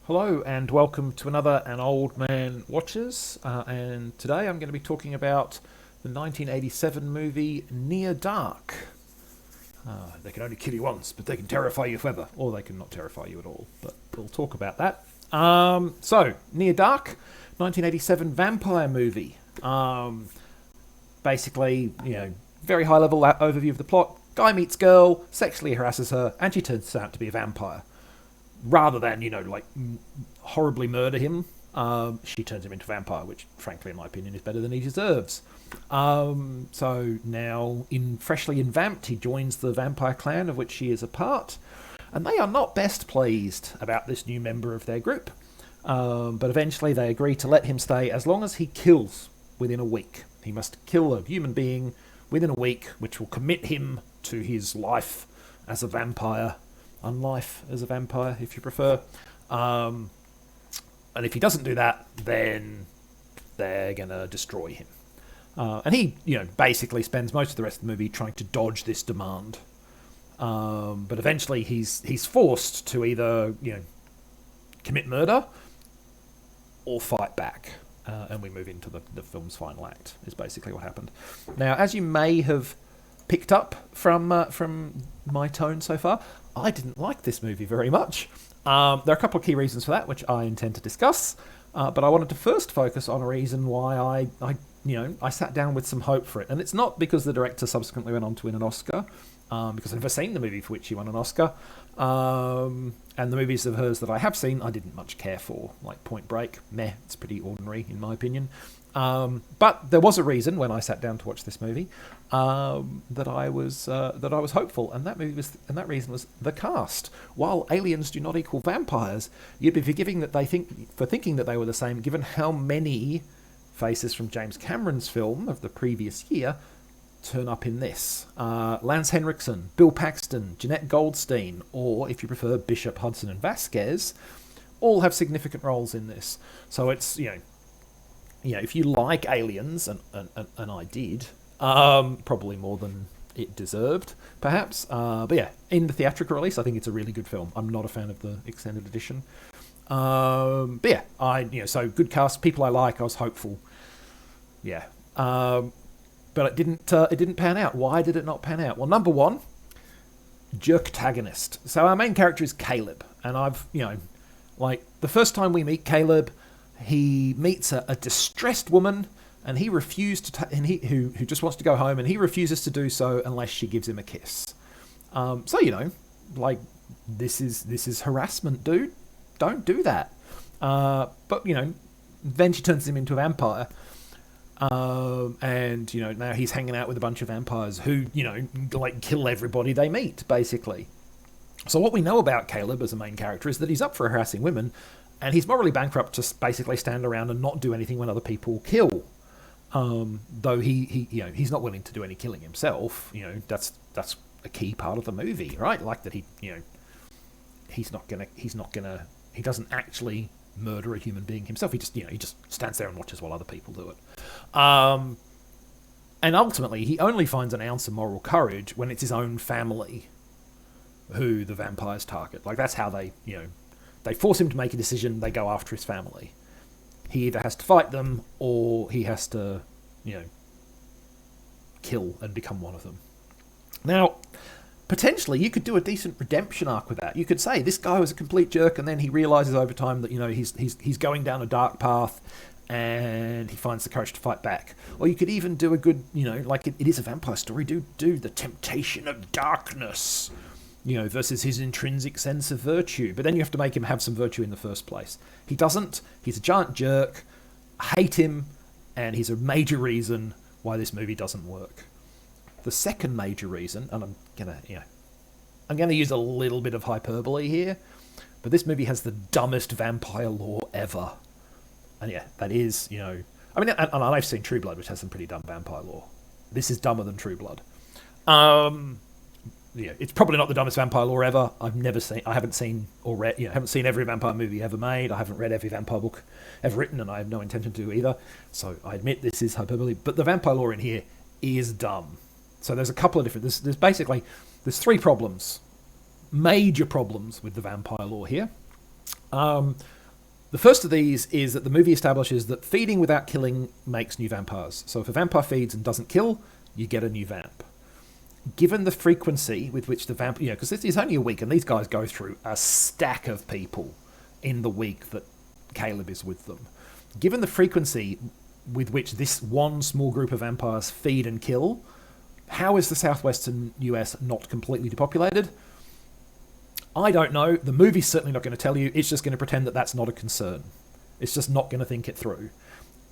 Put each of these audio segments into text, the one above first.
Hello and welcome to another An Old Man Watches. And today I'm going to be talking about the 1987 movie Near Dark. They can only kill you once, but they can terrify you forever. Or they can not terrify you at all, but we'll talk about that. Near Dark, 1987 vampire movie. Basically, very high level overview of the plot. Guy meets girl, sexually harasses her, and she turns out to be a vampire. Rather than, horribly murder him, she turns him into a vampire, which, frankly, in my opinion, is better than he deserves. So now, freshly invamped, he joins the vampire clan of which she is a part, and they are not best pleased about this new member of their group. But eventually they agree to let him stay as long as he kills within a week. He must kill a human being within a week, which will commit him to his life as a vampire. Unlife as a vampire, if you prefer. And if he doesn't do that, then they're going to destroy him. And he, basically spends most of the rest of the movie trying to dodge this demand. But eventually he's forced to either, commit murder or fight back. And we move into the film's final act, is basically what happened. Now, as you may have picked up from my tone so far, I didn't like this movie very much. There are a couple of key reasons for that, which I intend to discuss. But I wanted to first focus on a reason why I sat down with some hope for it. And it's not because the director subsequently went on to win an Oscar, because I've never seen the movie for which he won an Oscar. And the movies of hers that I have seen, I didn't much care for, like Point Break. Meh, it's pretty ordinary in my opinion. But there was a reason when I sat down to watch this movie that I was hopeful, and that reason was the cast. While aliens do not equal vampires, you'd be forgiving for thinking that they were the same, given how many faces from James Cameron's film of the previous year turn up in this. Lance Henriksen, Bill Paxton, Jeanette Goldstein, or if you prefer, Bishop, Hudson, and Vasquez, all have significant roles in this. So it's if you like Aliens, and I did, probably more than it deserved, perhaps. But yeah, in the theatrical release, I think it's a really good film. I'm not a fan of the extended edition. But yeah, so good cast, people I like. I was hopeful. Yeah, but it didn't pan out. Why did it not pan out? Well, number one, jerktagonist. So our main character is Caleb, and the first time we meet Caleb, he meets a distressed woman, and he refused to who just wants to go home, and he refuses to do so unless she gives him a kiss. This is harassment, dude. Don't do that. But then she turns him into a vampire, and now he's hanging out with a bunch of vampires who kill everybody they meet, basically. So what we know about Caleb as a main character is that he's up for harassing women, and he's morally bankrupt to basically stand around and not do anything when other people kill. Though he's not willing to do any killing himself. That's a key part of the movie, right? Like that he doesn't actually murder a human being himself. He just stands there and watches while other people do it. And ultimately, he only finds an ounce of moral courage when it's his own family who the vampires target. Like that's how they force him to make a decision. They go after his family. He either has to fight them or he has to, kill and become one of them. Now, potentially, you could do a decent redemption arc with that. You could say this guy was a complete jerk, and then he realizes over time that he's going down a dark path, and he finds the courage to fight back. Or you could even do a good, it is a vampire story. Do the temptation of darkness. Versus his intrinsic sense of virtue. But then you have to make him have some virtue in the first place. He doesn't. He's a giant jerk. I hate him, and he's a major reason why this movie doesn't work. The second major reason, and I'm gonna use a little bit of hyperbole here, but this movie has the dumbest vampire lore ever. And yeah, that is, and I've seen True Blood, which has some pretty dumb vampire lore. This is dumber than True Blood. It's probably not the dumbest vampire lore ever. I haven't seen every vampire movie ever made. I haven't read every vampire book ever written, and I have no intention to either. So I admit this is hyperbole, but the vampire lore in here is dumb. So there's a couple of different. There's three problems, major problems with the vampire lore here. The first of these is that the movie establishes that feeding without killing makes new vampires. So if a vampire feeds and doesn't kill, you get a new vamp. Given the frequency with which the vamp... because this is only a week, and these guys go through a stack of people in the week that Caleb is with them. Given the frequency with which this one small group of vampires feed and kill, how is the southwestern US not completely depopulated? I don't know. The movie's certainly not going to tell you. It's just going to pretend that that's not a concern. It's just not going to think it through.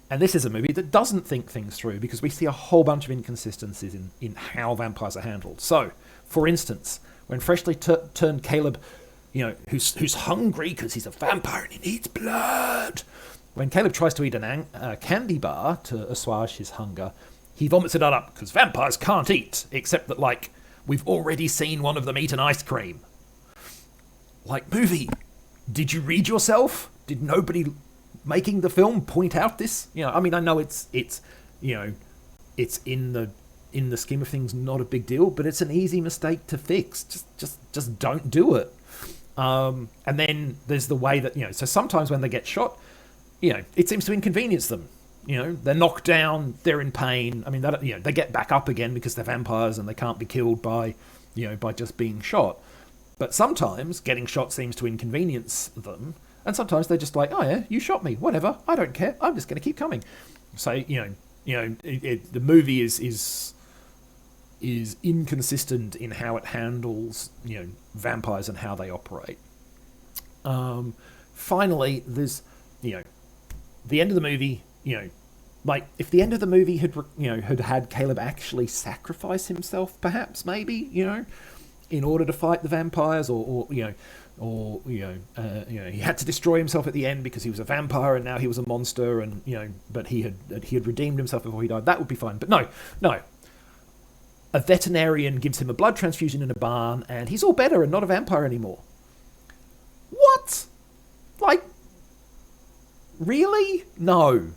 And this is a movie that doesn't think things through because we see a whole bunch of inconsistencies in how vampires are handled. So, for instance, when freshly turned Caleb, who's hungry because he's a vampire and he needs blood. When Caleb tries to eat a candy bar to assuage his hunger, he vomits it all up because vampires can't eat, except that, we've already seen one of them eat an ice cream. Movie, did you read yourself? Did nobody making the film point out this? I know it's in the scheme of things not a big deal, but it's an easy mistake to fix. Just don't do it. And then there's the way that, so sometimes when they get shot, it seems to inconvenience them. They're knocked down, they're in pain. They get back up again because they're vampires and they can't be killed by just being shot. But sometimes getting shot seems to inconvenience them, and sometimes they're just like, oh yeah, you shot me, whatever, I don't care, I'm just going to keep coming. So, the movie is inconsistent in how it handles, vampires and how they operate. Finally, there's, the end of the movie, if the end of the movie had Caleb actually sacrifice himself, perhaps, maybe, in order to fight the vampires, or he had to destroy himself at the end because he was a vampire and now he was a monster, and but he had redeemed himself before he died. That would be fine. But no. A veterinarian gives him a blood transfusion in a barn, and he's all better and not a vampire anymore. What? Really? No.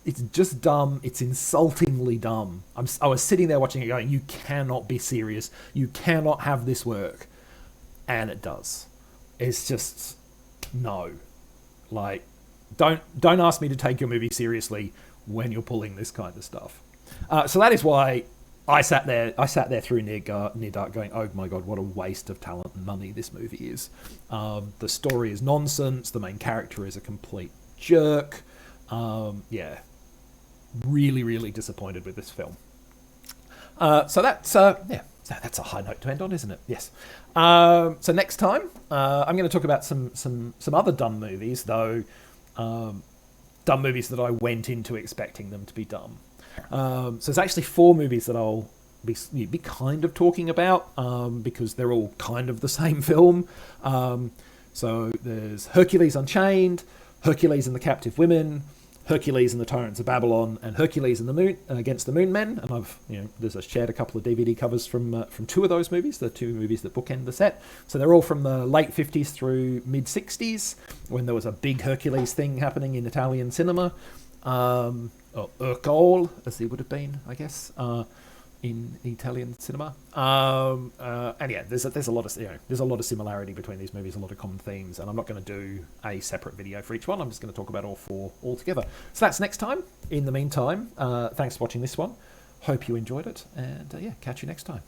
It's just dumb. It's insultingly dumb. I was sitting there watching it going, you cannot be serious. You cannot have this work. And it does. It's just, no. Don't ask me to take your movie seriously when you're pulling this kind of stuff. So that is why I sat there through Near Dark going, oh my god, what a waste of talent and money this movie is. The story is nonsense. The main character is a complete jerk. Really, really disappointed with this film. So that's a high note to end on, isn't it? Yes. So next time, I'm going to talk about some other dumb movies, though. Dumb movies that I went into expecting them to be dumb. So there's actually 4 movies that I'll be kind of talking about, because they're all kind of the same film. So there's Hercules Unchained, Hercules and the Captive Women, Hercules and the Tyrants of Babylon, and Hercules and the Moon Against the Moon Men. And I've shared a couple of DVD covers from 2 of those movies, the 2 movies that bookend the set. So they're all from the late 50s through mid 60s, when there was a big Hercules thing happening in Italian cinema, or Ercole, as they would have been, I guess, in Italian cinema. And yeah, there's a lot of similarity between these movies, a lot of common themes, and I'm not going to do a separate video for each one. I'm just going to talk about all 4 all together. So that's next time. In the meantime, thanks for watching this one. Hope you enjoyed it, and catch you next time.